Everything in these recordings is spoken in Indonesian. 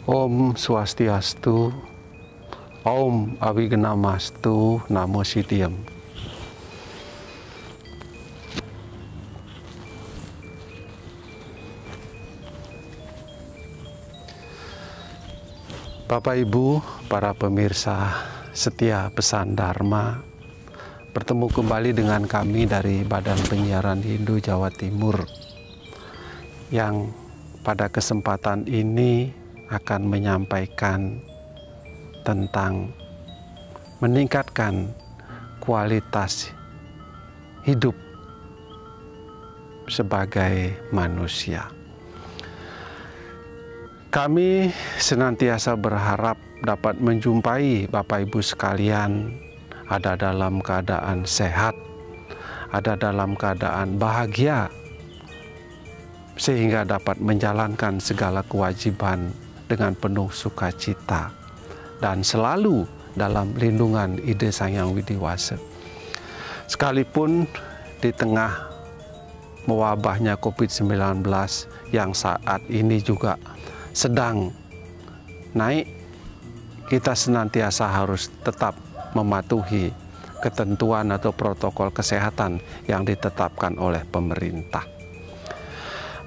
Om Swastiastu, Om Awignamastu, Namo Siddhiyam. Bapak Ibu, para pemirsa setia Pesan Dharma, bertemu kembali dengan kami dari Badan Penyiaran Hindu Jawa Timur yang pada kesempatan ini akan menyampaikan tentang meningkatkan kualitas hidup sebagai manusia. Kami senantiasa berharap dapat menjumpai Bapak Ibu sekalian ada dalam keadaan sehat, ada dalam keadaan bahagia, sehingga dapat menjalankan segala kewajiban dengan penuh sukacita dan selalu dalam lindungan Ide Sang Hyang Widi Wasa. Sekalipun di tengah mewabahnya COVID-19 yang saat ini juga sedang naik, kita senantiasa harus tetap mematuhi ketentuan atau protokol kesehatan yang ditetapkan oleh pemerintah.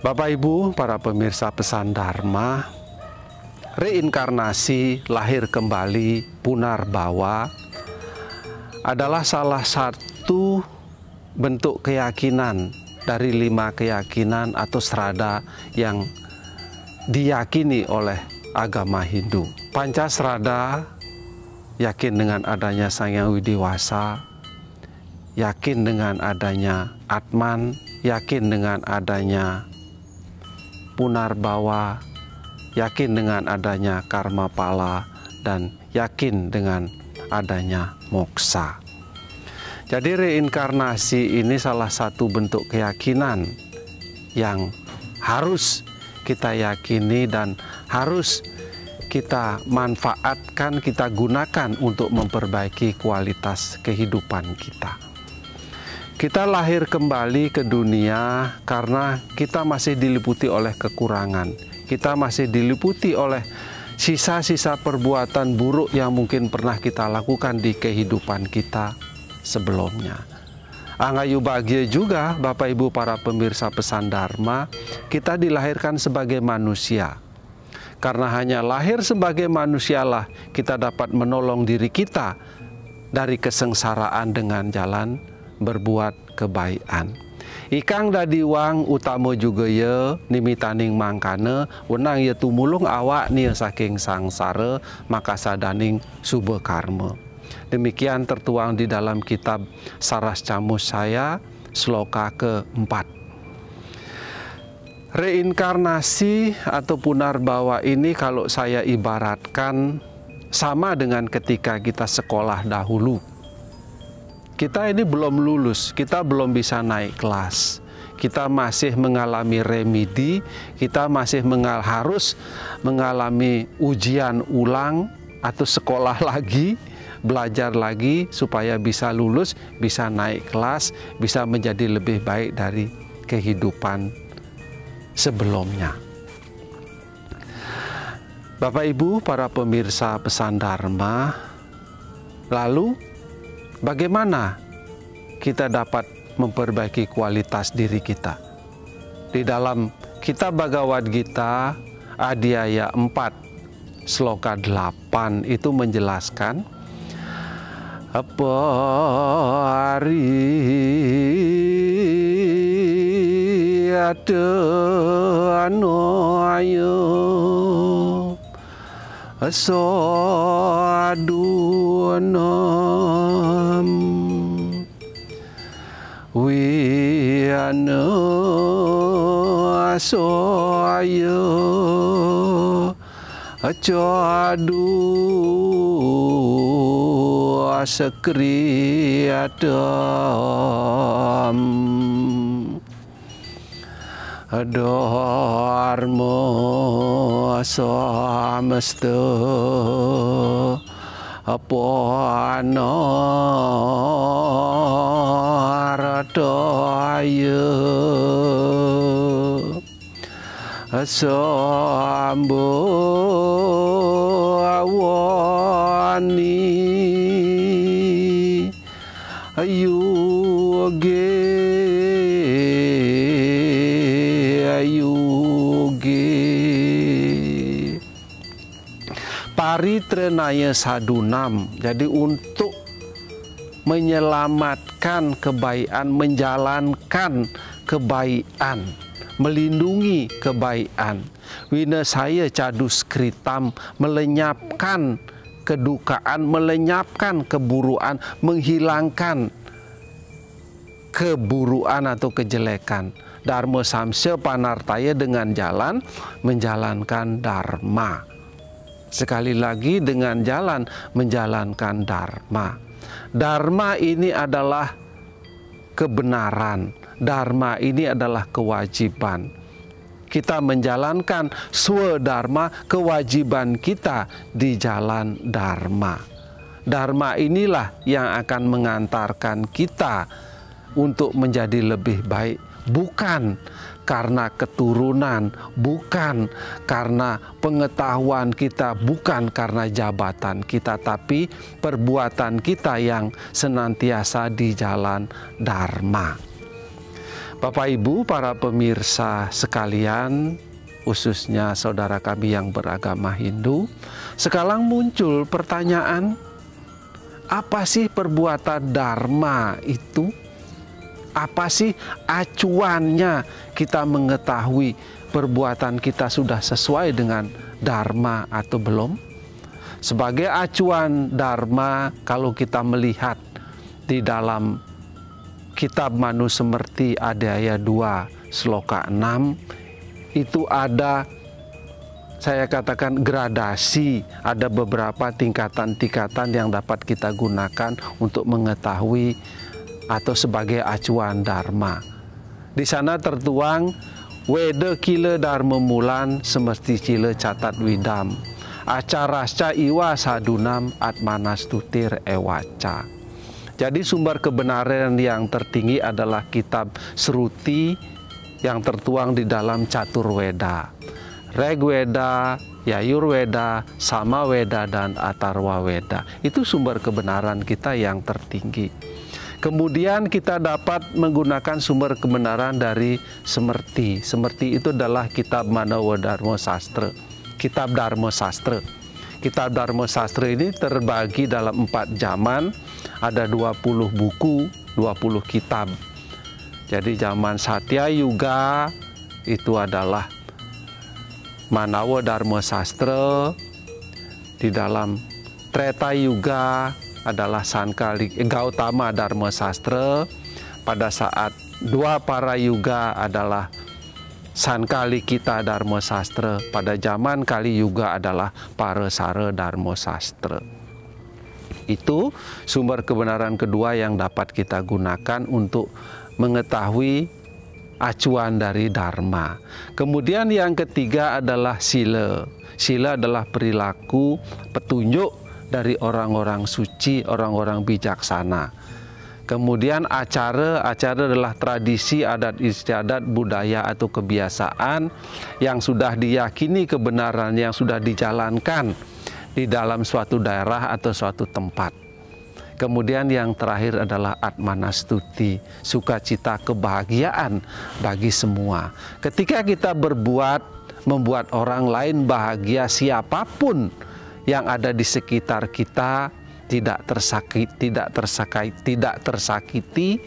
Bapak Ibu, para pemirsa Pesan Dharma, reinkarnasi, lahir kembali, punarbawa adalah salah satu bentuk keyakinan dari 5 keyakinan atau strada yang diyakini oleh agama Hindu. Pancasrada yakin dengan adanya Sang Hyang Widi Wasa, yakin dengan adanya Atman, yakin dengan adanya punarbawa, yakin dengan adanya karma pala, dan yakin dengan adanya moksa. Jadi reinkarnasi ini salah satu bentuk keyakinan yang harus kita yakini dan harus kita manfaatkan, kita gunakan untuk memperbaiki kualitas kehidupan kita. Kita lahir kembali ke dunia karena kita masih diliputi oleh kekurangan. Kita masih diliputi oleh sisa-sisa perbuatan buruk yang mungkin pernah kita lakukan di kehidupan kita sebelumnya. Angayu bahagia juga Bapak Ibu para pemirsa Pesan Dharma, kita dilahirkan sebagai manusia. Karena hanya lahir sebagai manusialah kita dapat menolong diri kita dari kesengsaraan dengan jalan berbuat kebaikan. Ikang dadi wang utama juga ya nimitaning mangkane wenang ya tumulung awak nia saking sangsara maka sadaning suba karma. Demikian tertuang di dalam kitab Saras Camus saya sloka ke-4. Reinkarnasi atau punarbawa ini kalau saya ibaratkan sama dengan ketika kita sekolah dahulu. Kita ini belum lulus, kita belum bisa naik kelas. Kita masih mengalami remedi, kita masih harus mengalami ujian ulang atau sekolah lagi, belajar lagi supaya bisa lulus, bisa naik kelas, bisa menjadi lebih baik dari kehidupan sebelumnya. Bapak Ibu para pemirsa Pesan Dharma, lalu bagaimana kita dapat memperbaiki kualitas diri kita? Di dalam kitab Bhagavad Gita Adhyaya 4 sloka 8 itu menjelaskan apa ada anoyo asadunam wiana asoyo acadu asakriyadam dharma samasta apanaradaya sambo awani ayuge paritrenaya sadunam. Jadi untuk menyelamatkan kebaikan, menjalankan kebaikan, melindungi kebaikan. Wina saya cadus kritam, melenyapkan kedukaan, melenyapkan keburukan, menghilangkan keburukan atau kejelekan. Dharma samsya panartaya dengan jalan menjalankan dharma. Sekali lagi dengan jalan menjalankan dharma. Dharma ini adalah kebenaran. Dharma ini adalah kewajiban. Kita menjalankan swadharma, kewajiban kita di jalan dharma. Dharma inilah yang akan mengantarkan kita untuk menjadi lebih baik. Bukan karena keturunan, bukan karena pengetahuan kita, bukan karena jabatan kita, tapi perbuatan kita yang senantiasa di jalan dharma. Bapak Ibu, para pemirsa sekalian, khususnya saudara kami yang beragama Hindu, sekarang muncul pertanyaan, apa sih perbuatan dharma itu? Apa sih acuannya kita mengetahui perbuatan kita sudah sesuai dengan dharma atau belum? Sebagai acuan dharma, kalau kita melihat di dalam kitab Manusemerti Adhyaya 2 Sloka 6, itu ada, saya katakan, gradasi, ada beberapa tingkatan-tingkatan yang dapat kita gunakan untuk mengetahui atau sebagai acuan dharma. Di sana tertuang weda kila dharma mulan semesti cila catat widam. Acarasca iwa sadunam atmanastutir ewaca. Jadi sumber kebenaran yang tertinggi adalah kitab Sruti yang tertuang di dalam Caturweda. Rigweda, Yajurweda, Samaweda, dan Atharwaweda. Itu sumber kebenaran kita yang tertinggi. Kemudian kita dapat menggunakan sumber kebenaran dari Semerti. Semerti itu adalah kitab Manawa Dharma Sastra, kitab Dharma Sastra. Kitab Dharma Sastra ini terbagi dalam 4 zaman, ada 20 buku, 20 kitab. Jadi zaman Satya Yuga itu adalah Manawa Dharma Sastra, di dalam Treta Yuga adalah Gautama Dharma Sastra. Pada saat Dwapara Yuga adalah Sankalikita Dharma Sastra. Pada zaman Kali Yuga adalah Parasara Dharma Sastra. Itu sumber kebenaran kedua yang dapat kita gunakan untuk mengetahui acuan dari dharma. Kemudian yang ketiga adalah sila. Sila adalah perilaku, petunjuk dari orang-orang suci, orang-orang bijaksana. Kemudian acara adalah tradisi, adat istiadat, budaya atau kebiasaan yang sudah diyakini kebenaran, yang sudah dijalankan di dalam suatu daerah atau suatu tempat. Kemudian yang terakhir adalah atmanastuti, sukacita, kebahagiaan bagi semua. Ketika kita membuat orang lain bahagia, siapapun yang ada di sekitar kita tidak tersakiti,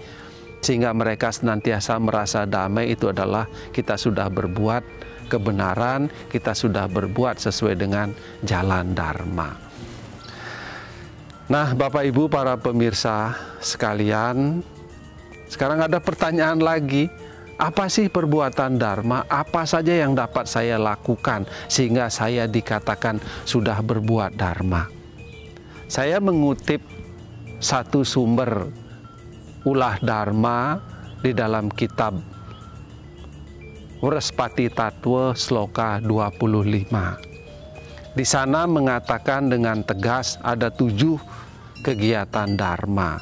sehingga mereka senantiasa merasa damai, itu adalah kita sudah berbuat kebenaran, kita sudah berbuat sesuai dengan jalan dharma. Nah, Bapak Ibu para pemirsa sekalian, sekarang ada pertanyaan lagi. Apa sih perbuatan dharma? Apa saja yang dapat saya lakukan sehingga saya dikatakan sudah berbuat dharma? Saya mengutip satu sumber ulah dharma di dalam kitab Wraspati Tattwa Sloka 25. Di sana mengatakan dengan tegas ada 7 kegiatan dharma.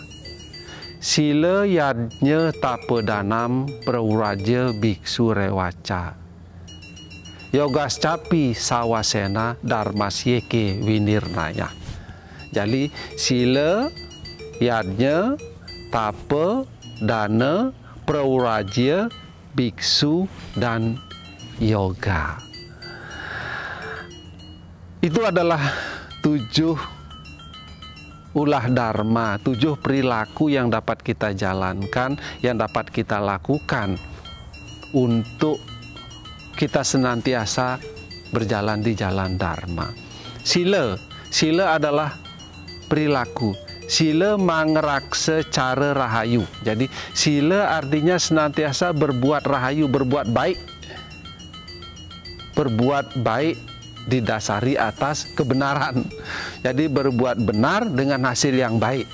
Sila yajnya tapadanam prawraja biksu rewaca. yogascapi sawasena dharmasyeke winirnaya. Jadi sila, yajna, tapa, dana, praurajya, biksu, dan yoga. Itu adalah 7 ulah dharma, 7 perilaku yang dapat kita jalankan, yang dapat kita lakukan untuk kita senantiasa berjalan di jalan dharma. Sila, sila adalah perilaku. Sila mangraksa cara rahayu. Jadi sila artinya senantiasa berbuat rahayu, berbuat baik. Berbuat baik didasari atas kebenaran. Jadi berbuat benar dengan hasil yang baik.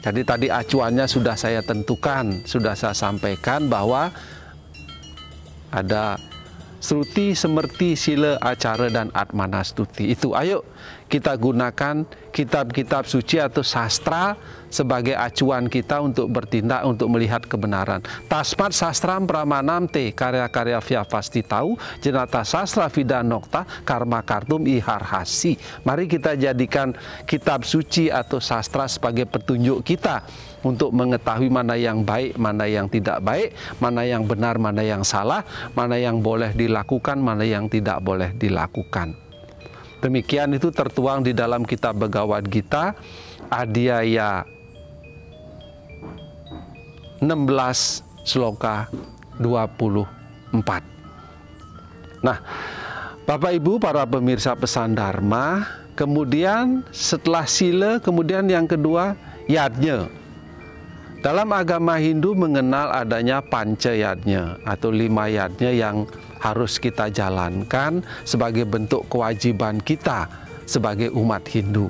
Jadi tadi acuannya sudah saya tentukan, sudah saya sampaikan bahwa ada Sruti, Semerti, Sila, Acara, dan Atmanastuti. Itu ayo kita gunakan kitab-kitab suci atau sastra sebagai acuan kita untuk bertindak, untuk melihat kebenaran. Tasmat sastram pramanam te, karya-karya via pasti tahu, jenata sastra vida nokta, karma kartum iharhasi. Mari kita jadikan kitab suci atau sastra sebagai petunjuk kita untuk mengetahui mana yang baik, mana yang tidak baik, mana yang benar, mana yang salah, mana yang boleh dilakukan, mana yang tidak boleh dilakukan. Demikian itu tertuang di dalam kitab Bhagavad Gita, Adhyaya 16 sloka 24. Nah, Bapak Ibu para pemirsa Pesan Dharma, kemudian setelah sila, kemudian yang kedua yajna. Dalam agama Hindu mengenal adanya panca yajna atau 5 yajna yang harus kita jalankan sebagai bentuk kewajiban kita sebagai umat Hindu.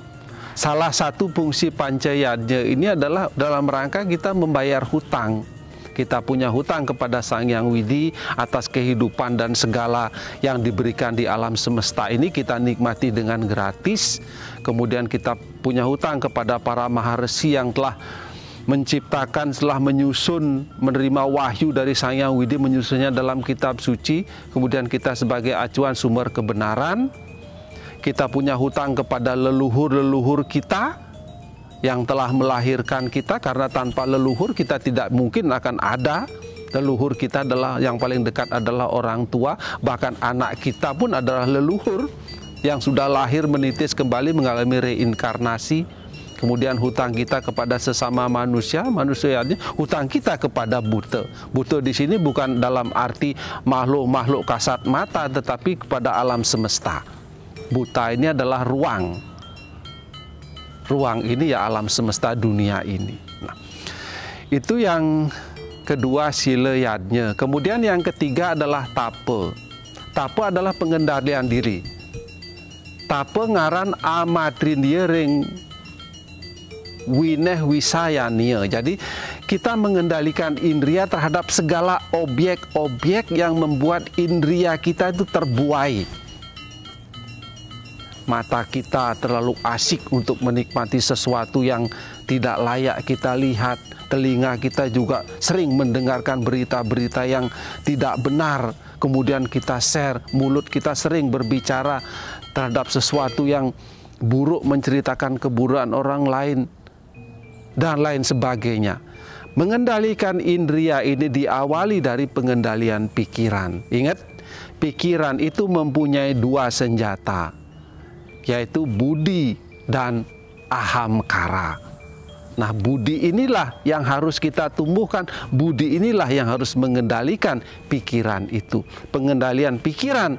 Salah satu fungsi panca yajna ini adalah dalam rangka kita membayar hutang. Kita punya hutang kepada Sang Hyang Widi atas kehidupan dan segala yang diberikan di alam semesta ini kita nikmati dengan gratis. Kemudian kita punya hutang kepada para maharesi yang telah menciptakan, setelah menyusun, menerima wahyu dari Sang Hyang Widi, menyusunnya dalam kitab suci. Kemudian kita sebagai acuan sumber kebenaran. Kita punya hutang kepada leluhur-leluhur kita yang telah melahirkan kita, karena tanpa leluhur kita tidak mungkin akan ada. Leluhur kita adalah yang paling dekat adalah orang tua, bahkan anak kita pun adalah leluhur yang sudah lahir menitis kembali mengalami reinkarnasi. Kemudian hutang kita kepada sesama manusia, manusianya hutang kita kepada buta. Buta di sini bukan dalam arti makhluk-makhluk kasat mata, tetapi kepada alam semesta. Buta ini adalah ruang. Ruang ini ya alam semesta dunia ini. Nah, itu yang kedua sila yajna. Kemudian yang ketiga adalah tapa. Tapa adalah pengendalian diri. Tapa ngaran amadrindiya ring wineh wisayania. Jadi kita mengendalikan indria terhadap segala objek-objek yang membuat indria kita itu terbuai. Mata kita terlalu asik untuk menikmati sesuatu yang tidak layak kita lihat. Telinga kita juga sering mendengarkan berita-berita yang tidak benar. Kemudian kita share, mulut kita sering berbicara terhadap sesuatu yang buruk, menceritakan keburukan orang lain, dan lain sebagainya. Mengendalikan indria ini diawali dari pengendalian pikiran. Ingat, pikiran itu mempunyai 2 senjata, yaitu budi dan ahamkara. Nah, budi inilah yang harus kita tumbuhkan. Budi inilah yang harus mengendalikan pikiran itu. Pengendalian pikiran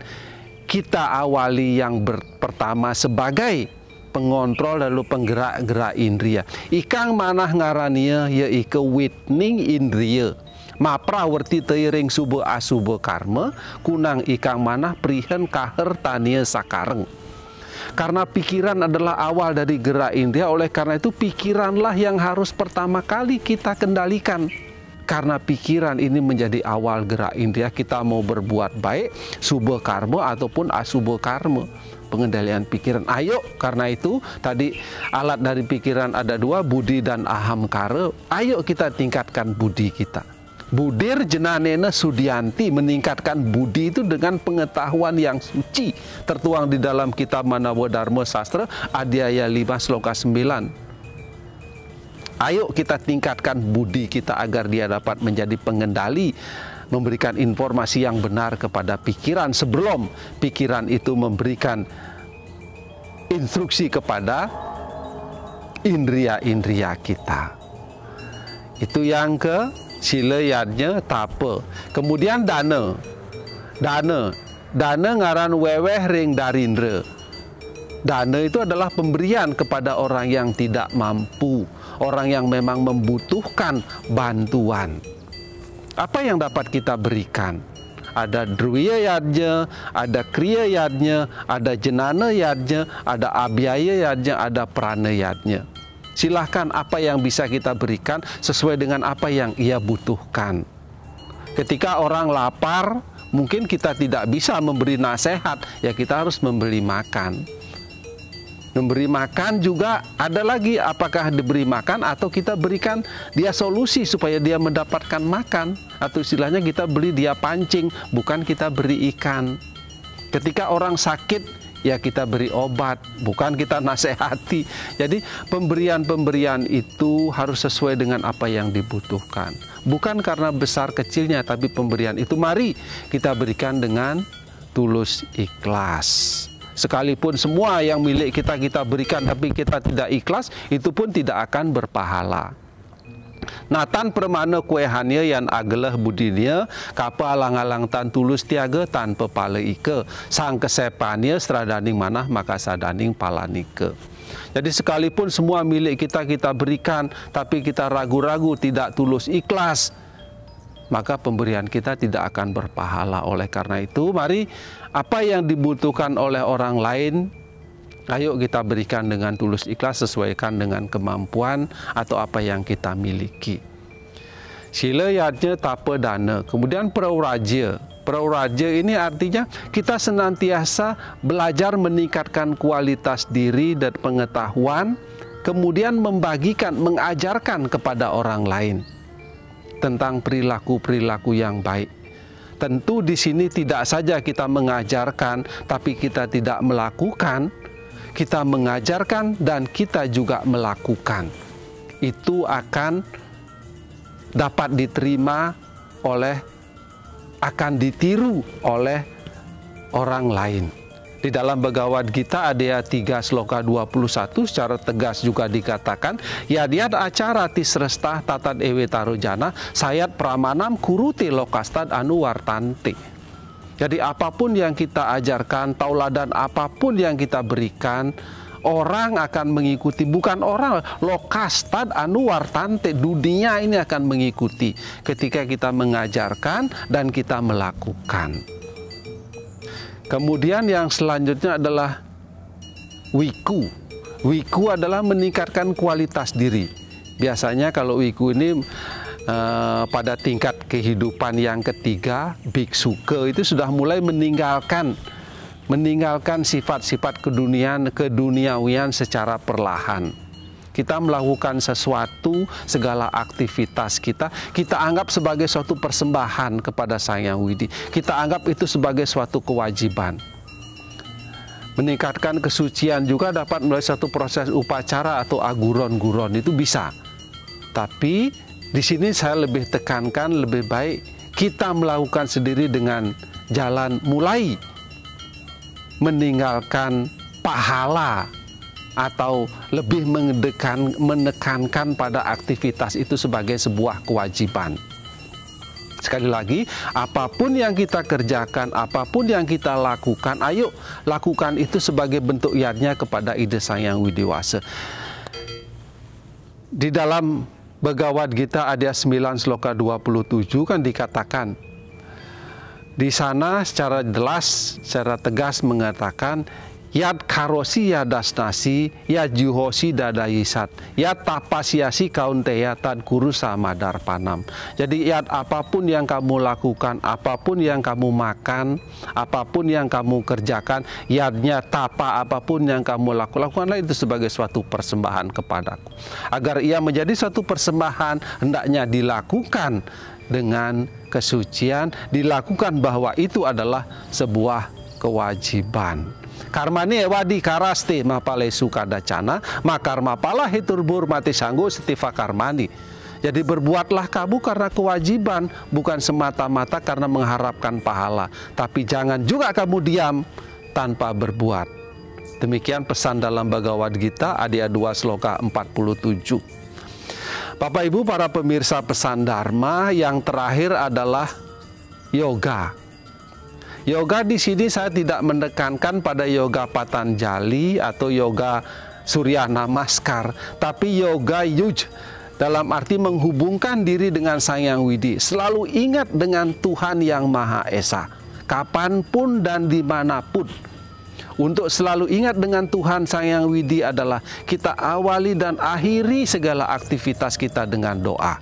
kita awali yang pertama sebagai pengontrol lalu penggerak-gerak indria. Ikang manah ngarania ya ike witning indria. Maprawerti teiring subuh asubuh karma kunang ikang manah prihen kaher tania sakareng. Karena pikiran adalah awal dari gerak indria, oleh karena itu pikiranlah yang harus pertama kali kita kendalikan. Karena pikiran ini menjadi awal gerak indria, kita mau berbuat baik, subha karma ataupun asubha karma. Pengendalian pikiran. Ayo, karena itu tadi alat dari pikiran ada 2, budi dan ahamkara. Ayo kita tingkatkan budi kita. Budir jenanena Sudianti, meningkatkan budi itu dengan pengetahuan yang suci, tertuang di dalam kitab Manawa Dharma Sastra Adhyaya 5 Sloka 9. Ayo kita tingkatkan budi kita agar dia dapat menjadi pengendali, memberikan informasi yang benar kepada pikiran sebelum pikiran itu memberikan instruksi kepada indria-indria kita. Itu yang ke sila yadnya tapa. Kemudian dana. Dana ngaran weweh ring darindra. Dana itu adalah pemberian kepada orang yang tidak mampu, orang yang memang membutuhkan bantuan. Apa yang dapat kita berikan? Ada druya yadnya, ada kriya yadnya, ada jenana yadnya, ada abhyaya yadnya, ada prana yadnya. Silahkan apa yang bisa kita berikan sesuai dengan apa yang ia butuhkan. Ketika orang lapar, mungkin kita tidak bisa memberi nasihat, ya kita harus memberi makan. Memberi makan juga ada lagi, apakah diberi makan atau kita berikan dia solusi supaya dia mendapatkan makan. Atau istilahnya kita beli dia pancing, bukan kita beri ikan. Ketika orang sakit, ya kita beri obat, bukan kita nasihati. Jadi pemberian-pemberian itu harus sesuai dengan apa yang dibutuhkan. Bukan karena besar kecilnya, tapi pemberian itu mari kita berikan dengan tulus ikhlas. Sekalipun semua yang milik kita berikan tapi kita tidak ikhlas, itu pun tidak akan berpahala. Natan permana kuehannya yang agelah budinya, kapa alang-alang tan tulus tiaga tanpa pala ike, sang kesepannya stradaning manah maka sadaning palanike. Jadi sekalipun semua milik kita berikan, tapi kita ragu-ragu tidak tulus ikhlas, maka pemberian kita tidak akan berpahala. Oleh karena itu, mari apa yang dibutuhkan oleh orang lain, ayo kita berikan dengan tulus ikhlas, sesuaikan dengan kemampuan atau apa yang kita miliki. Sila yadnya tapa dana. Kemudian prauraja. Prauraja ini artinya kita senantiasa belajar meningkatkan kualitas diri dan pengetahuan, kemudian membagikan, mengajarkan kepada orang lain tentang perilaku-perilaku yang baik. Tentu di sini tidak saja kita mengajarkan, tapi kita tidak melakukan. Kita mengajarkan dan kita juga melakukan. Itu akan dapat diterima oleh, akan ditiru oleh orang lain. Di dalam Bhagavad Gita Adhyaya 3 Sloka 21 secara tegas juga dikatakan, yadiat acara tisrestah tatat ewe tarojana sayat pramanam kuruti lokastad anu wartante. Jadi apapun yang kita ajarkan, tauladan apapun yang kita berikan, orang akan mengikuti. Bukan orang, lokastad anu wartante, dunia ini akan mengikuti ketika kita mengajarkan dan kita melakukan. Kemudian yang selanjutnya adalah wiku. Wiku adalah meningkatkan kualitas diri. Biasanya kalau wiku ini pada tingkat kehidupan yang ketiga, biksuke itu sudah mulai meninggalkan sifat-sifat keduniawian secara perlahan. Kita melakukan sesuatu, segala aktivitas kita anggap sebagai suatu persembahan kepada Sang Hyang Widi. Kita anggap itu sebagai suatu kewajiban. Meningkatkan kesucian juga dapat melalui satu proses upacara atau aguron-guron, itu bisa. Tapi di sini saya lebih tekankan, lebih baik kita melakukan sendiri dengan jalan mulai meninggalkan pahala, atau lebih menekankan pada aktivitas itu sebagai sebuah kewajiban. Sekali lagi, apapun yang kita kerjakan, apapun yang kita lakukan, ayo lakukan itu sebagai bentuk yadnya kepada ide Sang Hyang Widiwasa. Di dalam Bhagavad Gita Adhyaya 9 Sloka 27 kan dikatakan, di sana secara jelas, secara tegas mengatakan, yad karosi yadasnasi, yad juhosi dadayisat, yad tapasiasi kaunteya tad kuru samadar panam. Jadi yad apapun yang kamu lakukan, apapun yang kamu makan, apapun yang kamu kerjakan, yadnya tapa apapun yang kamu lakukanlah itu sebagai suatu persembahan kepadaku. Agar ia menjadi suatu persembahan, hendaknya dilakukan dengan kesucian, dilakukan bahwa itu adalah sebuah kewajiban. Karmani ewadi karaste mapale sukadacana, makarma pala hiturbur mati sanggu setiva karmani. Jadi berbuatlah kamu karena kewajiban, bukan semata-mata karena mengharapkan pahala. Tapi jangan juga kamu diam tanpa berbuat. Demikian pesan dalam Bhagavad Gita, Adya 2 Sloka 47. Bapak Ibu para pemirsa pesan Dharma, yang terakhir adalah yoga. Yoga di sini saya tidak menekankan pada yoga Patanjali atau yoga Surya Namaskar, tapi yoga yuj, dalam arti menghubungkan diri dengan Sang Hyang Widi. Selalu ingat dengan Tuhan Yang Maha Esa, kapanpun dan dimanapun. Untuk selalu ingat dengan Tuhan Sang Hyang Widi adalah kita awali dan akhiri segala aktivitas kita dengan doa.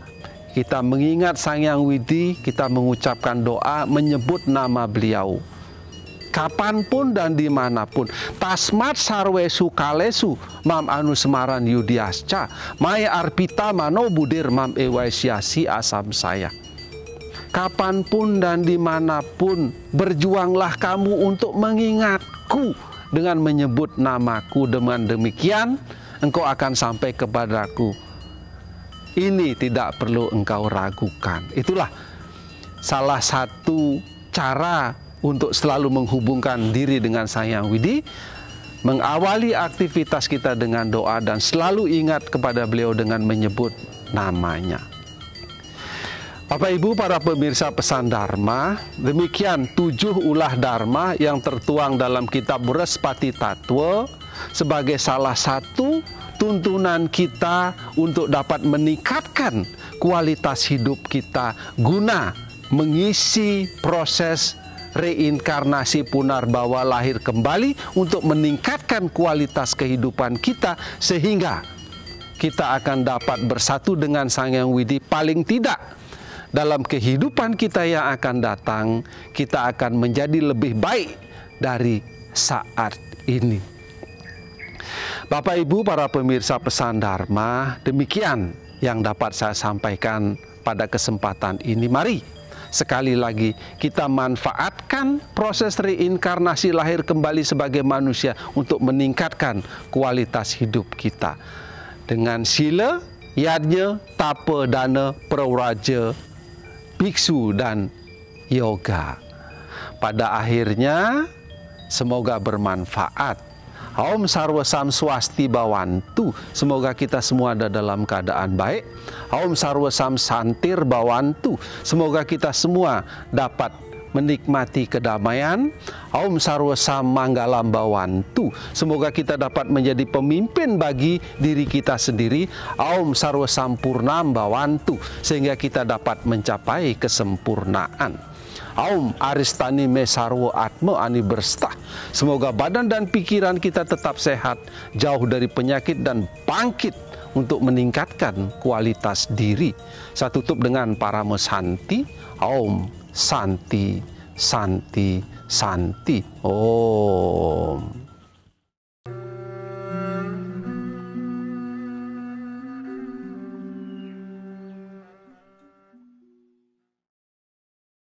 Kita mengingat Sang Hyang Widi, kita mengucapkan doa, menyebut nama beliau. Kapanpun dan dimanapun. Tasmat sarwesu kalesu mam anu semaran yudiasca, maya arpita mano budir mam ewaisyasi asam saya. Kapanpun dan dimanapun, berjuanglah kamu untuk mengingatku dengan menyebut namaku. Dengan demikian, engkau akan sampai kepadaku. Ini tidak perlu engkau ragukan. Itulah salah satu cara untuk selalu menghubungkan diri dengan Sang Hyang Widi, mengawali aktivitas kita dengan doa dan selalu ingat kepada beliau dengan menyebut namanya. Bapak Ibu para pemirsa pesan Dharma, demikian 7 ulah Dharma yang tertuang dalam kitab Burespati Tattwa sebagai salah satu tuntunan kita untuk dapat meningkatkan kualitas hidup kita guna mengisi proses reinkarnasi punarbawa lahir kembali untuk meningkatkan kualitas kehidupan kita sehingga kita akan dapat bersatu dengan Sang Hyang Widi. Paling tidak dalam kehidupan kita yang akan datang, kita akan menjadi lebih baik dari saat ini. Bapak Ibu para pemirsa pesan Dharma, demikian yang dapat saya sampaikan pada kesempatan ini. Mari sekali lagi kita manfaatkan proses reinkarnasi lahir kembali sebagai manusia untuk meningkatkan kualitas hidup kita dengan sila, yajna, tapa, dana, pravraja, biksu dan yoga. Pada akhirnya semoga bermanfaat. Om Sarwa Sam Swasti Bawantu. Semoga kita semua ada dalam keadaan baik. Om Sarwa Sam Santir Bawantu. Semoga kita semua dapat menikmati kedamaian. Om Sarwa Sam Manggalam Bawantu. Semoga kita dapat menjadi pemimpin bagi diri kita sendiri. Om Sarwa Sampurnam Bawantu. Sehingga kita dapat mencapai kesempurnaan. Aum Aristani Me Sarwo Atma Ani Berstah. Semoga badan dan pikiran kita tetap sehat, jauh dari penyakit dan bangkit untuk meningkatkan kualitas diri. Saya tutup dengan Parama Santi. Aum Santi, Santi, Santi. Om.